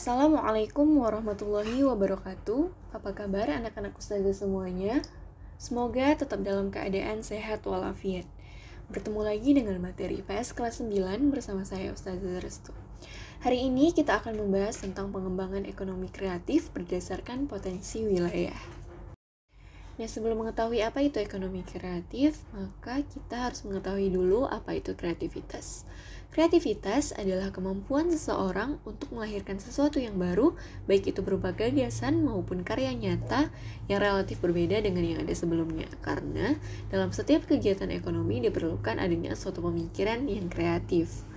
Assalamualaikum warahmatullahi wabarakatuh. Apa kabar anak-anak ustazah semuanya? Semoga tetap dalam keadaan sehat walafiat. Bertemu lagi dengan materi IPS kelas 9 bersama saya Ustazah Restu. Hari ini kita akan membahas tentang pengembangan ekonomi kreatif berdasarkan potensi wilayah. Nah, sebelum mengetahui apa itu ekonomi kreatif, maka kita harus mengetahui dulu apa itu kreativitas. Kreativitas adalah kemampuan seseorang untuk melahirkan sesuatu yang baru, baik itu berupa gagasan maupun karya nyata yang relatif berbeda dengan yang ada sebelumnya. Karena dalam setiap kegiatan ekonomi diperlukan adanya suatu pemikiran yang kreatif.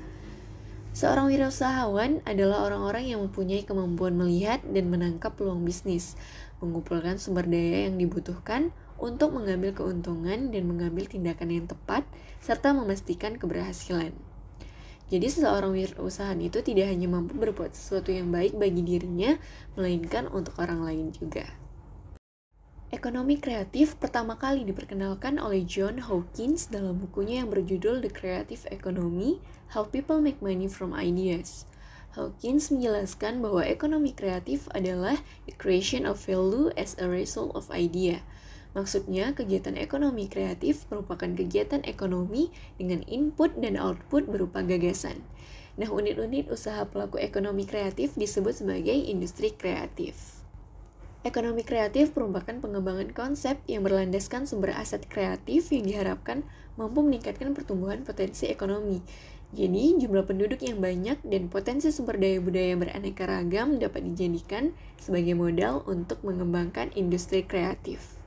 Seorang wirausahawan adalah orang-orang yang mempunyai kemampuan melihat dan menangkap peluang bisnis, mengumpulkan sumber daya yang dibutuhkan untuk mengambil keuntungan dan mengambil tindakan yang tepat, serta memastikan keberhasilan. Jadi seseorang wirausahaan itu tidak hanya mampu berbuat sesuatu yang baik bagi dirinya, melainkan untuk orang lain juga. Ekonomi kreatif pertama kali diperkenalkan oleh John Hawkins dalam bukunya yang berjudul The Creative Economy: How People Make Money from Ideas. Hawkins menjelaskan bahwa ekonomi kreatif adalah the creation of value as a result of idea. Maksudnya, kegiatan ekonomi kreatif merupakan kegiatan ekonomi dengan input dan output berupa gagasan. Nah, unit-unit usaha pelaku ekonomi kreatif disebut sebagai industri kreatif. Ekonomi kreatif merupakan pengembangan konsep yang berlandaskan sumber aset kreatif yang diharapkan mampu meningkatkan pertumbuhan potensi ekonomi. Jadi, jumlah penduduk yang banyak dan potensi sumber daya budaya beraneka ragam dapat dijadikan sebagai modal untuk mengembangkan industri kreatif.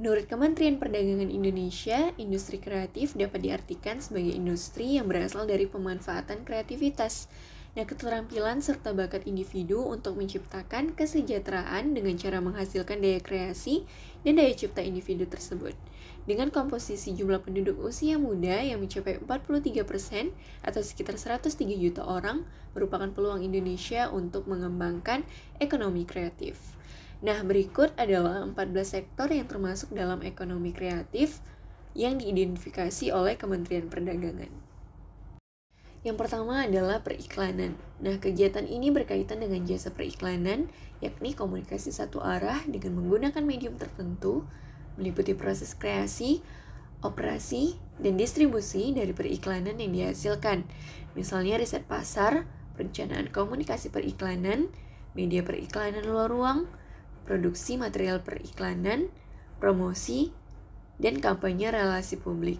Menurut Kementerian Perdagangan Indonesia, industri kreatif dapat diartikan sebagai industri yang berasal dari pemanfaatan kreativitas. Nah, keterampilan serta bakat individu untuk menciptakan kesejahteraan dengan cara menghasilkan daya kreasi dan daya cipta individu tersebut. Dengan komposisi jumlah penduduk usia muda yang mencapai 43% atau sekitar 103 juta orang, merupakan peluang Indonesia untuk mengembangkan ekonomi kreatif. Nah, berikut adalah 14 sektor yang termasuk dalam ekonomi kreatif yang diidentifikasi oleh Kementerian Perdagangan. Yang pertama adalah periklanan. Nah, kegiatan ini berkaitan dengan jasa periklanan, yakni komunikasi satu arah dengan menggunakan medium tertentu, meliputi proses kreasi, operasi, dan distribusi dari periklanan yang dihasilkan. Misalnya riset pasar, perencanaan komunikasi periklanan, media periklanan luar ruang, produksi material periklanan, promosi, dan kampanye relasi publik.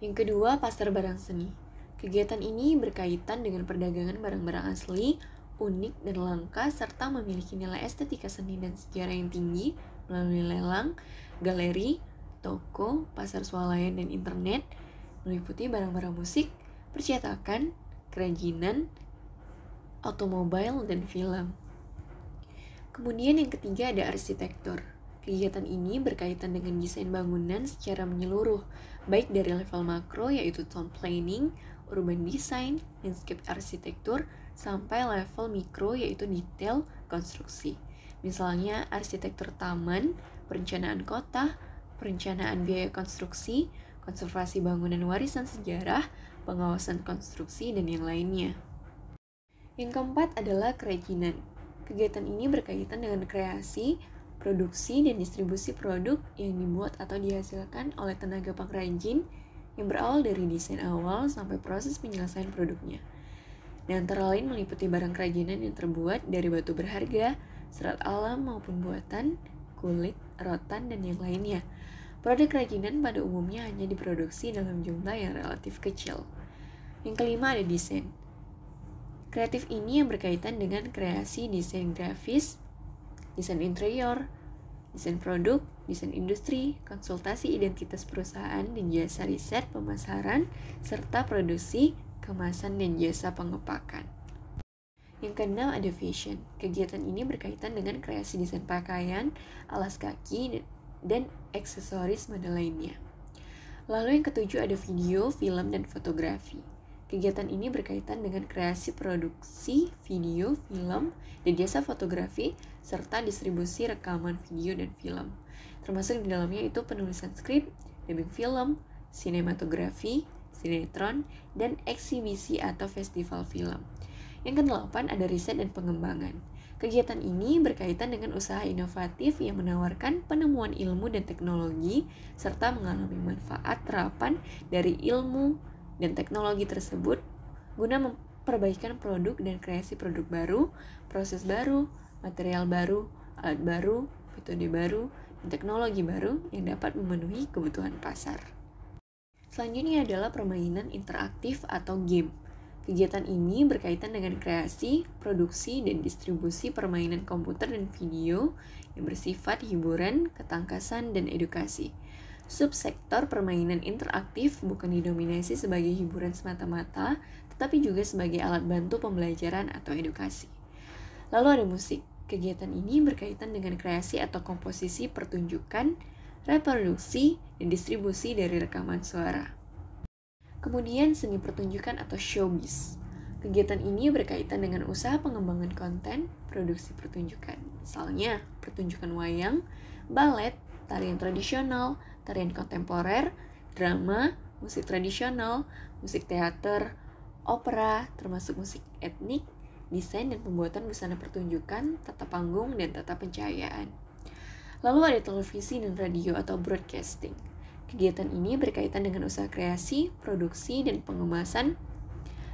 Yang kedua, pasar barang seni. Kegiatan ini berkaitan dengan perdagangan barang-barang asli, unik dan langka, serta memiliki nilai estetika seni dan sejarah yang tinggi melalui lelang, galeri, toko, pasar swalayan dan internet, meliputi barang-barang musik, percetakan, kerajinan, otomobil, dan film. Kemudian yang ketiga ada arsitektur. Kegiatan ini berkaitan dengan desain bangunan secara menyeluruh, baik dari level makro yaitu town planning, urban design, landscape arsitektur, sampai level mikro yaitu detail konstruksi. Misalnya arsitektur taman, perencanaan kota, perencanaan biaya konstruksi, konservasi bangunan warisan sejarah, pengawasan konstruksi, dan yang lainnya. Yang keempat adalah kerajinan. Kegiatan ini berkaitan dengan kreasi, produksi, dan distribusi produk yang dibuat atau dihasilkan oleh tenaga pengrajin yang berawal dari desain awal sampai proses penyelesaian produknya. Dan antara lain meliputi barang kerajinan yang terbuat dari batu berharga, serat alam maupun buatan, kulit, rotan, dan yang lainnya. Produk kerajinan pada umumnya hanya diproduksi dalam jumlah yang relatif kecil. Yang kelima ada desain. Kreatif ini yang berkaitan dengan kreasi desain grafis, desain interior, desain produk, desain industri, konsultasi identitas perusahaan dan jasa riset pemasaran, serta produksi, kemasan, dan jasa pengepakan. Yang keenam ada fashion. Kegiatan ini berkaitan dengan kreasi desain pakaian, alas kaki, dan aksesoris mode lainnya. Lalu yang ketujuh ada video, film, dan fotografi. Kegiatan ini berkaitan dengan kreasi produksi video, film, dan jasa fotografi, serta distribusi rekaman video dan film. Termasuk di dalamnya itu penulisan skrip, dubbing film, sinematografi, sinetron, dan eksibisi atau festival film. Yang kedelapan ada riset dan pengembangan. Kegiatan ini berkaitan dengan usaha inovatif yang menawarkan penemuan ilmu dan teknologi serta mengalami manfaat terapan dari ilmu dan teknologi tersebut guna memperbaikan produk dan kreasi produk baru, proses baru, material baru, alat baru, metode baru, dan teknologi baru yang dapat memenuhi kebutuhan pasar. Selanjutnya adalah permainan interaktif atau game. Kegiatan ini berkaitan dengan kreasi, produksi, dan distribusi permainan komputer dan video yang bersifat hiburan, ketangkasan, dan edukasi. Subsektor permainan interaktif bukan didominasi sebagai hiburan semata-mata, tetapi juga sebagai alat bantu pembelajaran atau edukasi. Lalu ada musik. Kegiatan ini berkaitan dengan kreasi atau komposisi pertunjukan, reproduksi, dan distribusi dari rekaman suara. Kemudian seni pertunjukan atau showbiz. Kegiatan ini berkaitan dengan usaha pengembangan konten, produksi pertunjukan. Misalnya, pertunjukan wayang, balet, tarian tradisional, tarian kontemporer, drama, musik tradisional, musik teater, opera, termasuk musik etnik, desain dan pembuatan busana pertunjukan, tata panggung, dan tata pencahayaan. Lalu ada televisi dan radio atau broadcasting. Kegiatan ini berkaitan dengan usaha kreasi, produksi, dan pengemasan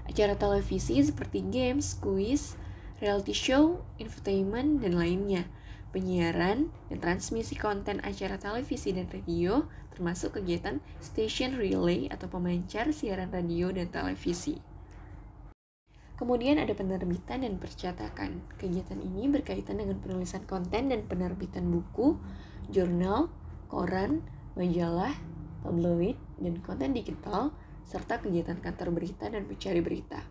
acara televisi seperti games, kuis, reality show, infotainment, dan lainnya, penyiaran, dan transmisi konten acara televisi dan radio, termasuk kegiatan station relay atau pemancar siaran radio dan televisi. Kemudian ada penerbitan dan percetakan. Kegiatan ini berkaitan dengan penulisan konten dan penerbitan buku, jurnal, koran, majalah, tabloid, dan konten digital, serta kegiatan kantor berita dan pencari berita.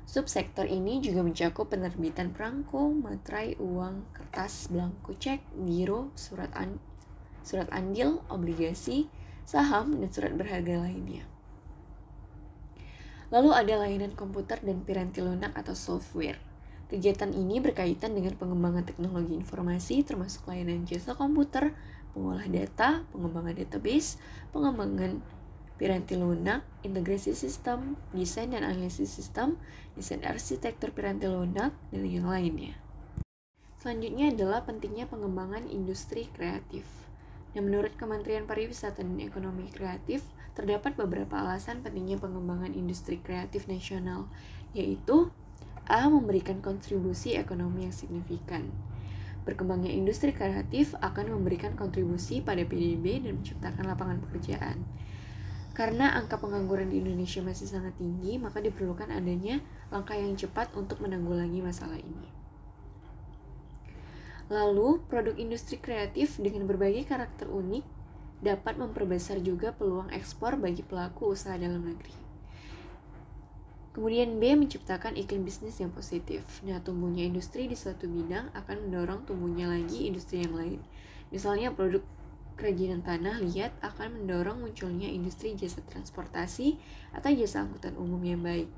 Subsektor ini juga mencakup penerbitan perangko, materai, uang, kertas, belangko cek, giro, surat andil, obligasi, saham, dan surat berharga lainnya. Lalu ada layanan komputer dan piranti lunak atau software. Kegiatan ini berkaitan dengan pengembangan teknologi informasi termasuk layanan jasa komputer, pengolah data, pengembangan database, pengembangan piranti lunak, integrasi sistem, desain dan analisis sistem, desain arsitektur piranti lunak, dan yang lainnya. Selanjutnya adalah pentingnya pengembangan industri kreatif. Dan menurut Kementerian Pariwisata dan Ekonomi Kreatif, terdapat beberapa alasan pentingnya pengembangan industri kreatif nasional, yaitu A. Memberikan kontribusi ekonomi yang signifikan. Berkembangnya industri kreatif akan memberikan kontribusi pada PDB dan menciptakan lapangan pekerjaan. Karena angka pengangguran di Indonesia masih sangat tinggi, maka diperlukan adanya langkah yang cepat untuk menanggulangi masalah ini. Lalu, produk industri kreatif dengan berbagai karakter unik dapat memperbesar juga peluang ekspor bagi pelaku usaha dalam negeri. Kemudian B. Menciptakan iklim bisnis yang positif. Nah, tumbuhnya industri di suatu bidang akan mendorong tumbuhnya lagi industri yang lain. Misalnya produk kerajinan tanah liat akan mendorong munculnya industri jasa transportasi atau jasa angkutan umum yang baik.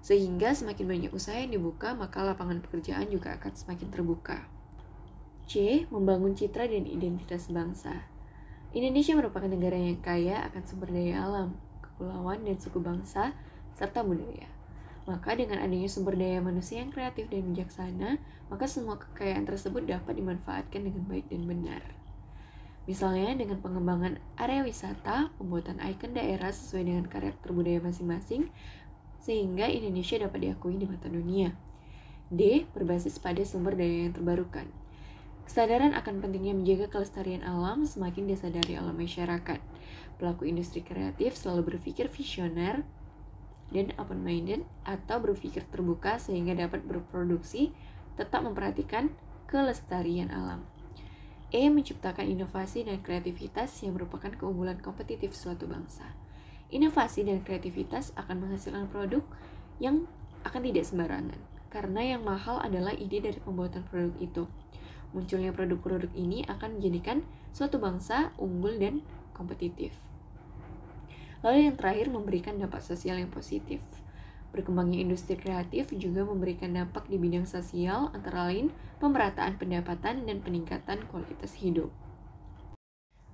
Sehingga semakin banyak usaha yang dibuka, maka lapangan pekerjaan juga akan semakin terbuka. C. Membangun citra dan identitas bangsa. Indonesia merupakan negara yang kaya akan sumber daya alam, kepulauan dan suku bangsa, serta budaya. Maka dengan adanya sumber daya manusia yang kreatif dan bijaksana, maka semua kekayaan tersebut dapat dimanfaatkan dengan baik dan benar. Misalnya dengan pengembangan area wisata, pembuatan ikon daerah sesuai dengan karakter budaya masing-masing, sehingga Indonesia dapat diakui di mata dunia. D. Berbasis pada sumber daya yang terbarukan. Kesadaran akan pentingnya menjaga kelestarian alam semakin disadari oleh masyarakat. Pelaku industri kreatif selalu berpikir visioner dan open-minded atau berpikir terbuka sehingga dapat berproduksi tetap memperhatikan kelestarian alam. E. Menciptakan inovasi dan kreativitas yang merupakan keunggulan kompetitif suatu bangsa. Inovasi dan kreativitas akan menghasilkan produk yang akan tidak sembarangan, karena yang mahal adalah ide dari pembuatan produk itu. Munculnya produk-produk ini akan menjadikan suatu bangsa unggul dan kompetitif. Lalu yang terakhir, memberikan dampak sosial yang positif. Berkembangnya industri kreatif juga memberikan dampak di bidang sosial, antara lain pemerataan pendapatan dan peningkatan kualitas hidup.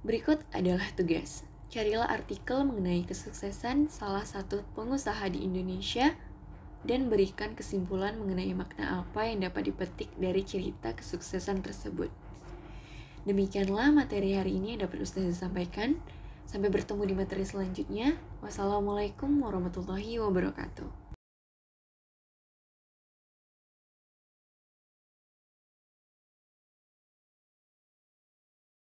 Berikut adalah tugas. Carilah artikel mengenai kesuksesan salah satu pengusaha di Indonesia dan berikan kesimpulan mengenai makna apa yang dapat dipetik dari cerita kesuksesan tersebut. Demikianlah materi hari ini yang dapat Ustazah sampaikan. Sampai bertemu di materi selanjutnya. Wassalamualaikum warahmatullahi wabarakatuh.